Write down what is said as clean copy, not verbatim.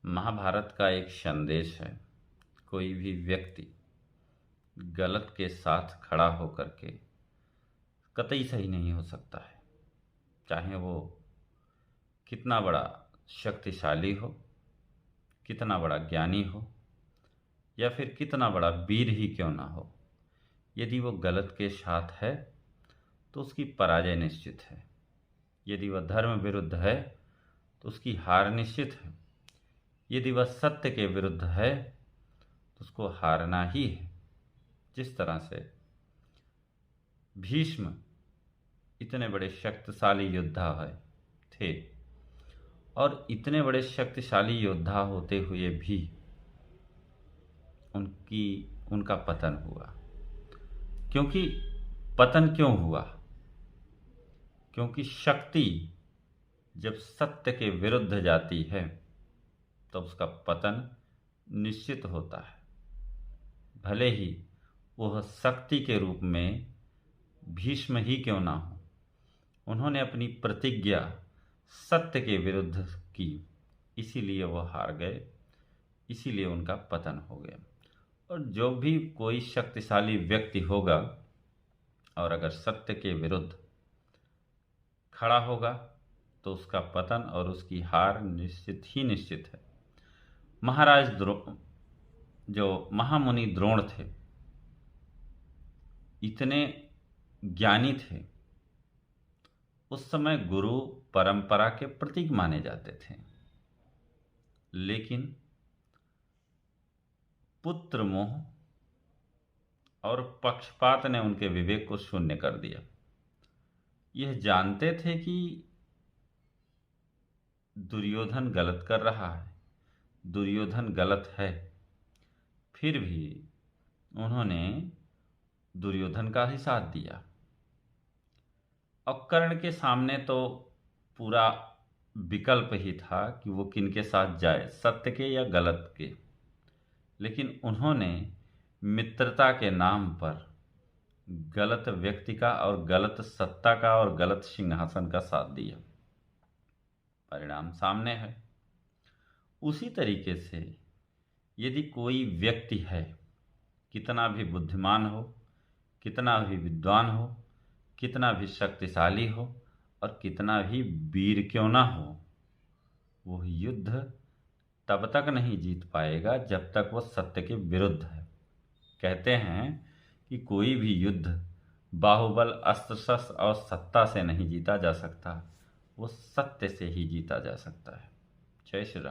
महाभारत का एक संदेश है। कोई भी व्यक्ति गलत के साथ खड़ा होकर के कतई सही नहीं हो सकता है, चाहे वो कितना बड़ा शक्तिशाली हो, कितना बड़ा ज्ञानी हो, या फिर कितना बड़ा वीर ही क्यों ना हो। यदि वो गलत के साथ है तो उसकी पराजय निश्चित है। यदि वह धर्म विरुद्ध है तो उसकी हार निश्चित है। यदि वह सत्य के विरुद्ध है तो उसको हारना ही है। जिस तरह से भीष्म इतने बड़े शक्तिशाली योद्धा थे और इतने बड़े शक्तिशाली योद्धा होते हुए भी उनका पतन हुआ। क्योंकि पतन क्यों हुआ? क्योंकि शक्ति जब सत्य के विरुद्ध जाती है तो उसका पतन निश्चित होता है। भले ही वह शक्ति के रूप में भीष्म ही क्यों ना हो, उन्होंने अपनी प्रतिज्ञा सत्य के विरुद्ध की, इसीलिए वह हार गए, इसीलिए उनका पतन हो गया। और जो भी कोई शक्तिशाली व्यक्ति होगा और अगर सत्य के विरुद्ध खड़ा होगा तो उसका पतन और उसकी हार निश्चित ही निश्चित है। महाराज जो महामुनि द्रोण थे, इतने ज्ञानी थे, उस समय गुरु परंपरा के प्रतीक माने जाते थे। लेकिन पुत्र मोह और पक्षपात ने उनके विवेक को शून्य कर दिया। यह जानते थे कि दुर्योधन गलत कर रहा है, दुर्योधन गलत है, फिर भी उन्होंने दुर्योधन का ही साथ दिया। और कर्ण के सामने तो पूरा विकल्प ही था कि वो किनके साथ जाए, सत्य के या गलत के। लेकिन उन्होंने मित्रता के नाम पर गलत व्यक्ति का और गलत सत्ता का और गलत सिंहासन का साथ दिया। परिणाम सामने है। उसी तरीके से यदि कोई व्यक्ति है, कितना भी बुद्धिमान हो, कितना भी विद्वान हो, कितना भी शक्तिशाली हो और कितना भी वीर क्यों ना हो, वो युद्ध तब तक नहीं जीत पाएगा जब तक वो सत्य के विरुद्ध है। कहते हैं कि कोई भी युद्ध बाहुबल, अस्त्र शस्त्र और सत्ता से नहीं जीता जा सकता, वो सत्य से ही जीता जा सकता है। जय श्री राम।